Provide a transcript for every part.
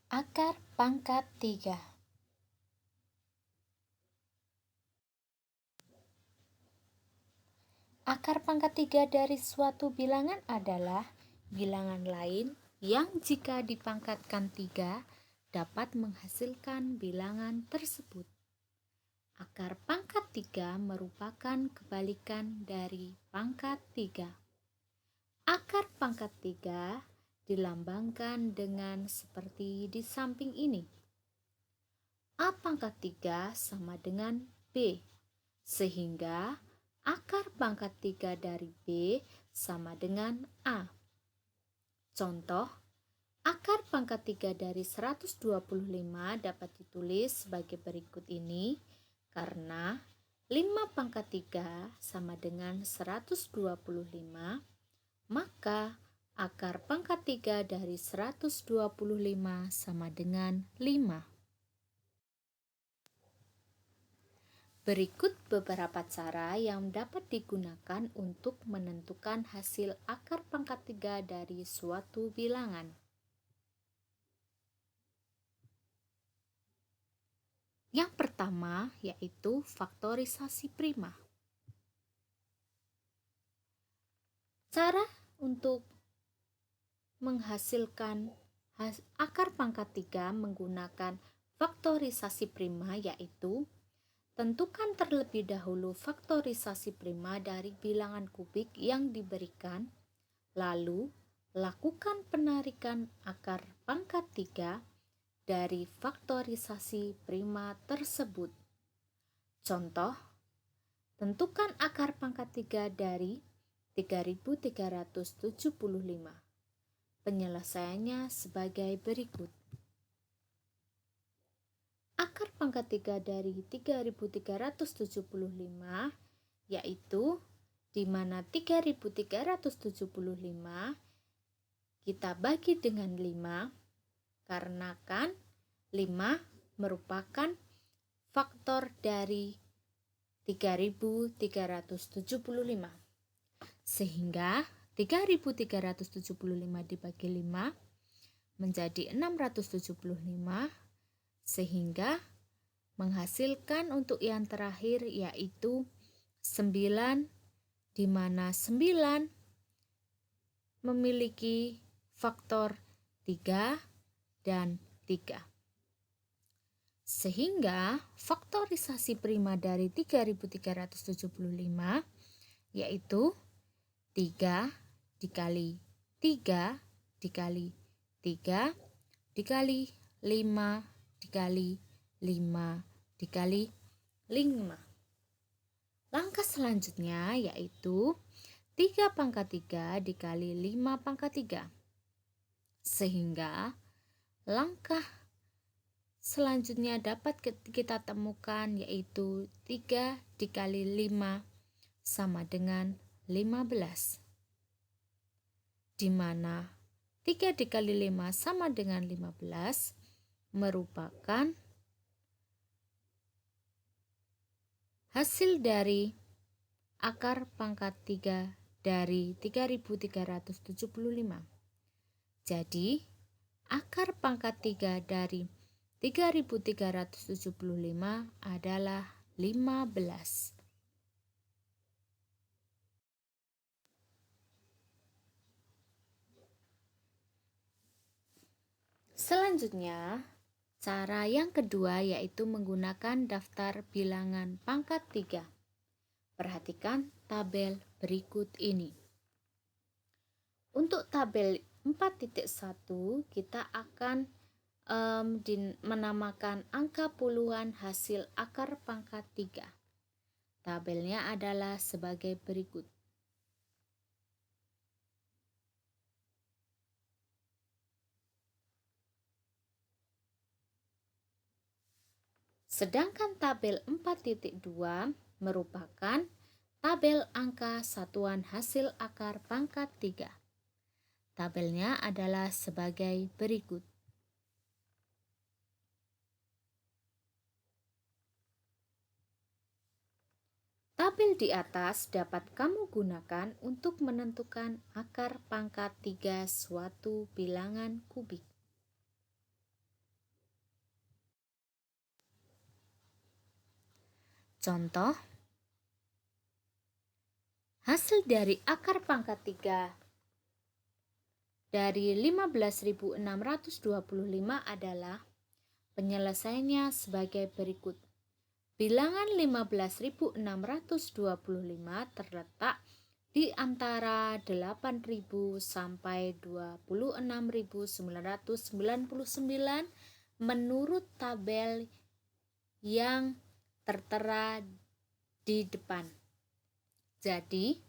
Akar pangkat 3. Akar pangkat 3 dari suatu bilangan adalah bilangan lain yang jika dipangkatkan 3 dapat menghasilkan bilangan tersebut. Akar pangkat 3 merupakan kebalikan dari pangkat 3. Akar pangkat 3 dilambangkan dengan seperti di samping ini. A pangkat 3 sama dengan B, sehingga akar pangkat 3 dari B sama dengan A. Contoh, akar pangkat 3 dari 125 dapat ditulis sebagai berikut ini karena 5 pangkat 3 sama dengan 125, maka akar pangkat 3 dari 125 sama dengan 5. Berikut beberapa cara yang dapat digunakan untuk menentukan hasil akar pangkat 3 dari suatu bilangan. Yang pertama yaitu faktorisasi prima. Cara untuk menghasilkan akar pangkat 3 menggunakan faktorisasi prima yaitu tentukan terlebih dahulu faktorisasi prima dari bilangan kubik yang diberikan, lalu lakukan penarikan akar pangkat 3 dari faktorisasi prima tersebut. Contoh, tentukan akar pangkat 3 dari 3375. Penyelesaiannya sebagai berikut. Akar pangkat 3 dari 3375 yaitu di mana 3375 kita bagi dengan 5 karena kan 5 merupakan faktor dari 3375. Sehingga 3375 dibagi 5 menjadi 675, sehingga menghasilkan untuk yang terakhir yaitu 9, di mana 9 memiliki faktor 3 dan 3. Sehingga faktorisasi prima dari 3375 yaitu 3 dikali 3 dikali 3 dikali 5 dikali 5 dikali 5. Langkah selanjutnya yaitu 3 pangkat 3 dikali 5 pangkat 3. Sehingga langkah selanjutnya dapat kita temukan yaitu 3 dikali 5 sama dengan 15. Di mana 3 dikali 5 sama dengan 15 merupakan hasil dari akar pangkat 3 dari 3375. Jadi, akar pangkat 3 dari 3375 adalah 15. Selanjutnya, cara yang kedua yaitu menggunakan daftar bilangan pangkat 3. Perhatikan tabel berikut ini. Untuk tabel 4.1 kita akan menamakan angka puluhan hasil akar pangkat 3. Tabelnya adalah sebagai berikut. Sedangkan tabel 4.2 merupakan tabel angka satuan hasil akar pangkat 3. Tabelnya adalah sebagai berikut. Tabel di atas dapat kamu gunakan untuk menentukan akar pangkat 3 suatu bilangan kubik. Contoh, hasil dari akar pangkat 3 dari 15.625 adalah penyelesaiannya sebagai berikut. Bilangan 15.625 terletak di antara 8.000 sampai 26.999 menurut tabel yang tertera di depan. Jadi,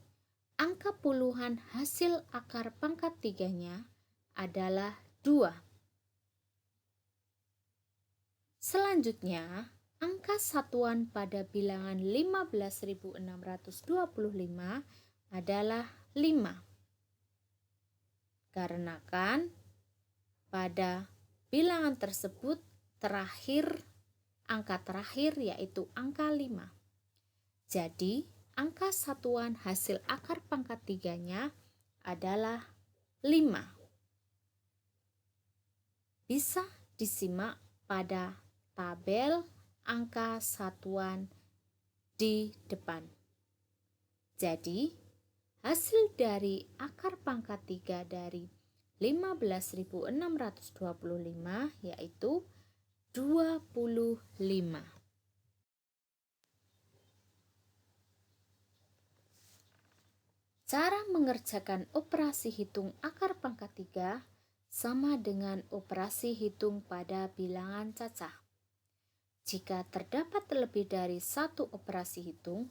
angka puluhan hasil akar pangkat 3-nya adalah 2. Selanjutnya, angka satuan pada bilangan 15.625 adalah 5. Karena pada bilangan tersebut angka terakhir yaitu angka 5. Jadi, angka satuan hasil akar pangkat 3-nya adalah 5. Bisa disimak pada tabel angka satuan di depan. Jadi, hasil dari akar pangkat 3 dari 15.625 yaitu 25. Cara mengerjakan operasi hitung akar pangkat 3 sama dengan operasi hitung pada bilangan cacah. Jika terdapat lebih dari satu operasi hitung,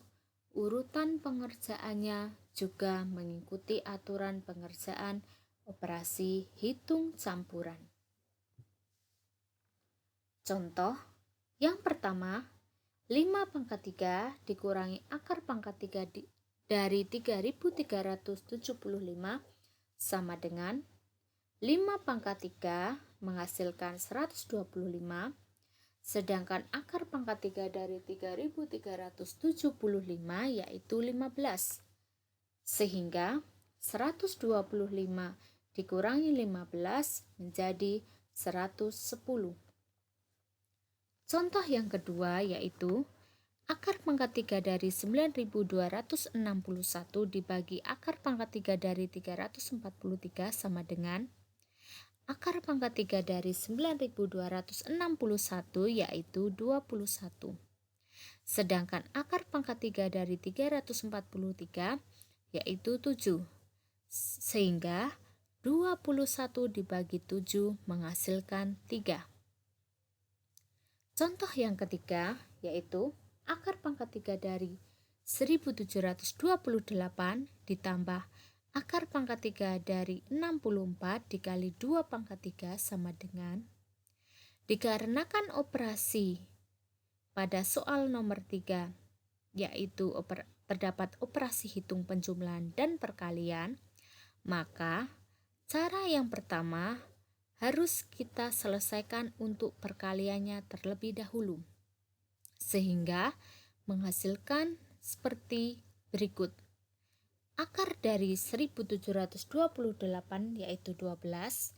urutan pengerjaannya juga mengikuti aturan pengerjaan operasi hitung campuran. Contoh, yang pertama, 5 pangkat 3 dikurangi akar pangkat 3 dari 3.375 sama dengan 5 pangkat 3 menghasilkan 125, sedangkan akar pangkat 3 dari 3.375 yaitu 15. Sehingga 125 dikurangi 15 menjadi 110. Contoh yang kedua yaitu akar pangkat 3 dari 9.261 dibagi akar pangkat 3 dari 343 sama dengan akar pangkat 3 dari 9.261 yaitu 21. Sedangkan akar pangkat 3 dari 343 yaitu 7. Sehingga 21 dibagi 7 menghasilkan 3. Contoh yang ketiga yaitu akar pangkat 3 dari 1728 ditambah akar pangkat 3 dari 64 dikali 2 pangkat 3 sama dengan, dikarenakan operasi pada soal nomor 3 yaitu terdapat operasi hitung penjumlahan dan perkalian, maka cara yang pertama harus kita selesaikan untuk perkaliannya terlebih dahulu, sehingga menghasilkan seperti berikut. Akar dari 1728 yaitu 12,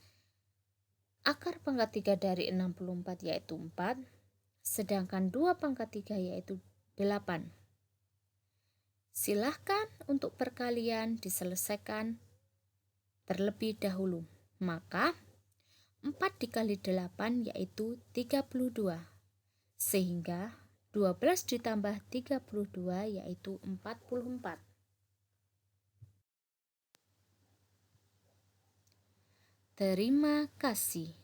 akar pangkat 3 dari 64 yaitu 4, sedangkan 2 pangkat 3 yaitu 8. Silahkan untuk perkalian diselesaikan terlebih dahulu. Maka 4 dikali 8 yaitu 32, sehingga 12 ditambah 32 yaitu 44. Terima kasih.